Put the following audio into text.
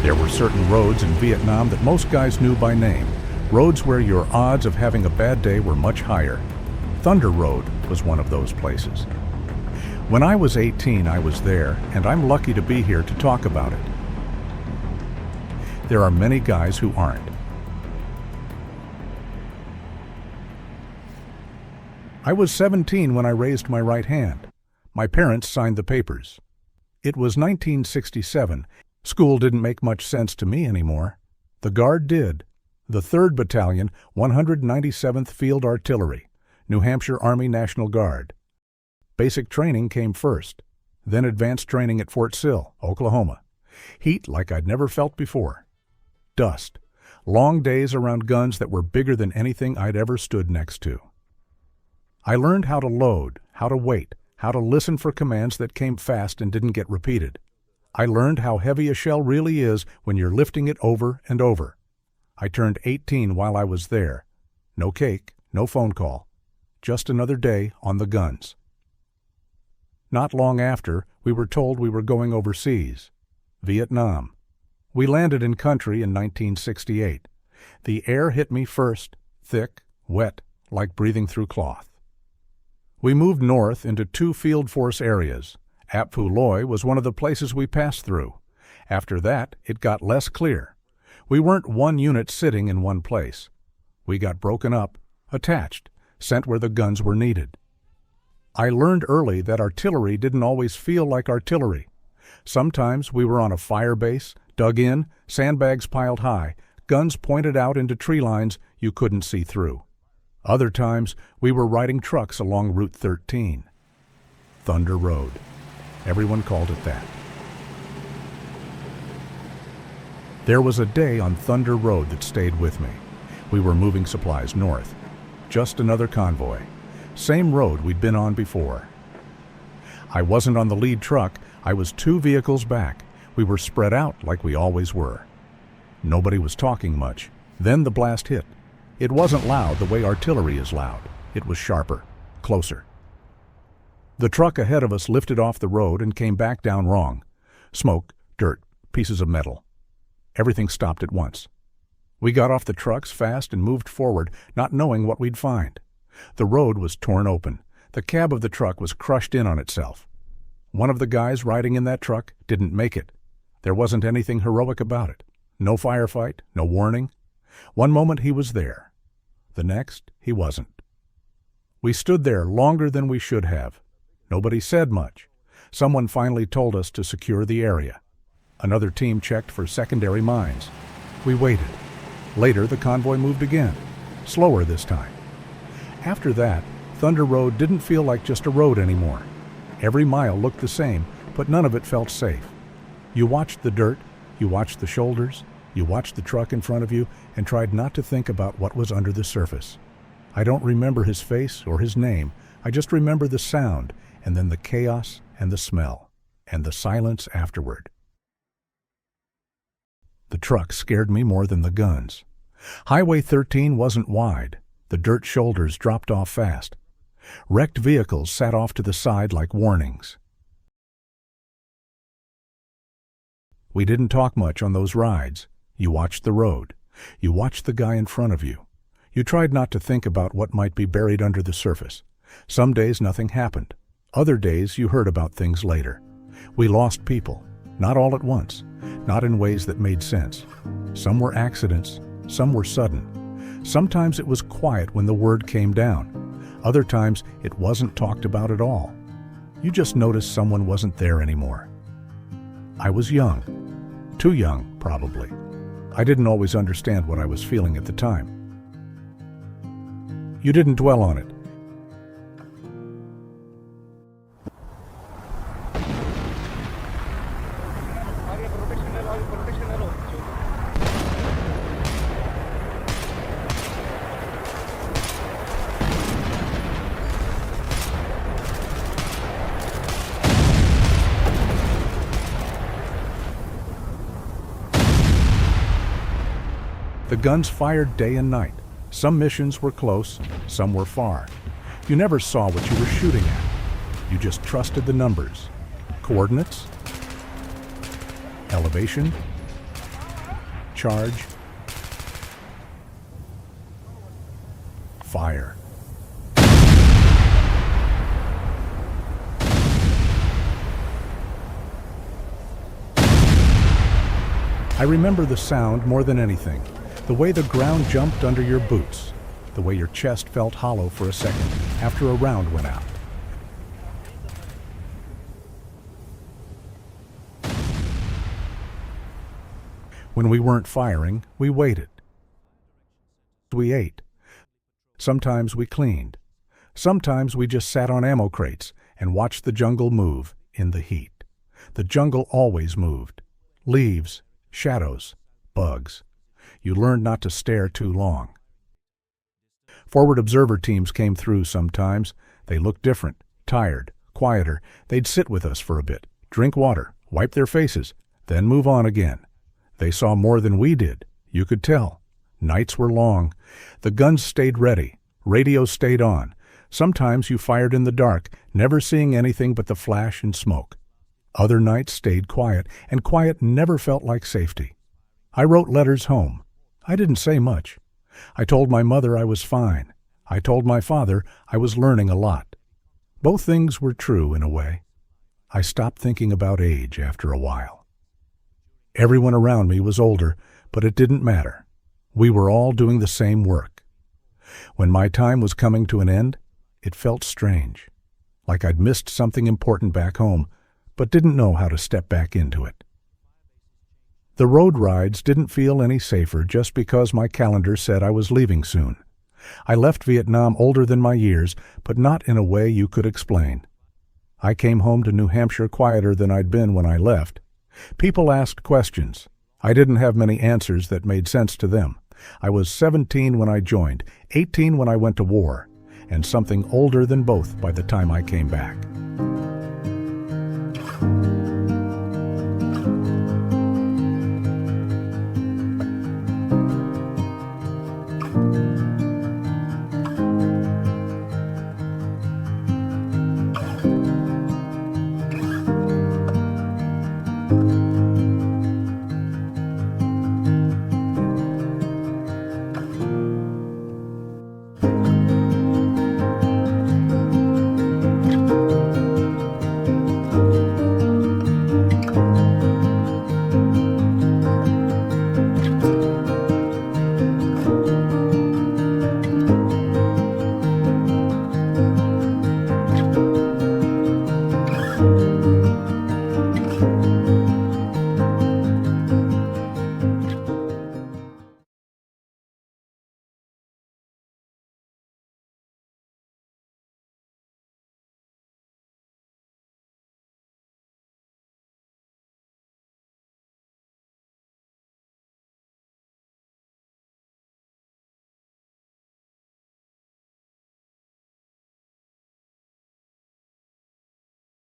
There were certain roads in Vietnam that most guys knew by name, roads where your odds of having a bad day were much higher. Thunder Road was one of those places. When I was 18, I was there, and I'm lucky to be here to talk about it. There are many guys who aren't. I was 17 when I raised my right hand. My parents signed the papers. It was 1967. School didn't make much sense to me anymore. The Guard did. The 3rd Battalion, 197th Field Artillery, New Hampshire Army National Guard. Basic training came first, then advanced training at Fort Sill, Oklahoma. Heat like I'd never felt before. Dust. Long days around guns that were bigger than anything I'd ever stood next to. I learned how to load, how to wait, how to listen for commands that came fast and didn't get repeated. I learned how heavy a shell really is when you're lifting it over and over. I turned 18 while I was there. No cake, no phone call. Just another day on the guns. Not long after, we were told we were going overseas. Vietnam. We landed in country in 1968. The air hit me first, thick, wet, like breathing through cloth. We moved north into 2 field force areas. Ap Phu Loy was one of the places we passed through. After that, it got less clear. We weren't one unit sitting in one place. We got broken up, attached, sent where the guns were needed. I learned early that artillery didn't always feel like artillery. Sometimes we were on a fire base, dug in, sandbags piled high, guns pointed out into tree lines you couldn't see through. Other times, we were riding trucks along Route 13. Thunder Road. Everyone called it that. There was a day on Thunder Road that stayed with me. We were moving supplies north. Just another convoy. Same road we'd been on before. I wasn't on the lead truck. I was 2 vehicles back. We were spread out like we always were. Nobody was talking much. Then the blast hit. It wasn't loud the way artillery is loud. It was sharper, closer. The truck ahead of us lifted off the road and came back down wrong. Smoke, dirt, pieces of metal. Everything stopped at once. We got off the trucks fast and moved forward, not knowing what we'd find. The road was torn open. The cab of the truck was crushed in on itself. One of the guys riding in that truck didn't make it. There wasn't anything heroic about it. No firefight, no warning. One moment he was there. The next, he wasn't. We stood there longer than we should have. Nobody said much. Someone finally told us to secure the area. Another team checked for secondary mines. We waited. Later, the convoy moved again, slower this time. After that, Thunder Road didn't feel like just a road anymore. Every mile looked the same, but none of it felt safe. You watched the dirt, you watched the shoulders, you watched the truck in front of you, and tried not to think about what was under the surface. I don't remember his face or his name. I just remember the sound, and then the chaos and the smell, and the silence afterward. The truck scared me more than the guns. Highway 13 wasn't wide. The dirt shoulders dropped off fast. Wrecked vehicles sat off to the side like warnings. We didn't talk much on those rides. You watched the road. You watched the guy in front of you. You tried not to think about what might be buried under the surface. Some days nothing happened. Other days you heard about things later. We lost people, not all at once, not in ways that made sense. Some were accidents, some were sudden. Sometimes it was quiet when the word came down. Other times it wasn't talked about at all. You just noticed someone wasn't there anymore. I was young. Too young, probably. I didn't always understand what I was feeling at the time. You didn't dwell on it. The guns fired day and night. Some missions were close, some were far. You never saw what you were shooting at. You just trusted the numbers. Coordinates, elevation, Charge. Fire. I remember the sound more than anything, the way the ground jumped under your boots, the way your chest felt hollow for a second after a round went out. When we weren't firing, we waited. We ate. Sometimes we cleaned. Sometimes we just sat on ammo crates and watched the jungle move in the heat. The jungle always moved. Leaves, shadows, bugs. You learned not to stare too long. Forward observer teams came through sometimes. They looked different, tired, quieter. They'd sit with us for a bit, drink water, wipe their faces, then move on again. They saw more than we did. You could tell. Nights were long. The guns stayed ready. Radios stayed on. Sometimes you fired in the dark, never seeing anything but the flash and smoke. Other nights stayed quiet, and quiet never felt like safety. I wrote letters home. I didn't say much. I told my mother I was fine. I told my father I was learning a lot. Both things were true in a way. I stopped thinking about age after a while. Everyone around me was older, but it didn't matter. We were all doing the same work. When my time was coming to an end, it felt strange, like I'd missed something important back home, but didn't know how to step back into it. The road rides didn't feel any safer just because my calendar said I was leaving soon. I left Vietnam older than my years, but not in a way you could explain. I came home to New Hampshire quieter than I'd been when I left. People asked questions. I didn't have many answers that made sense to them. I was 17 when I joined, 18 when I went to war, and something older than both by the time I came back.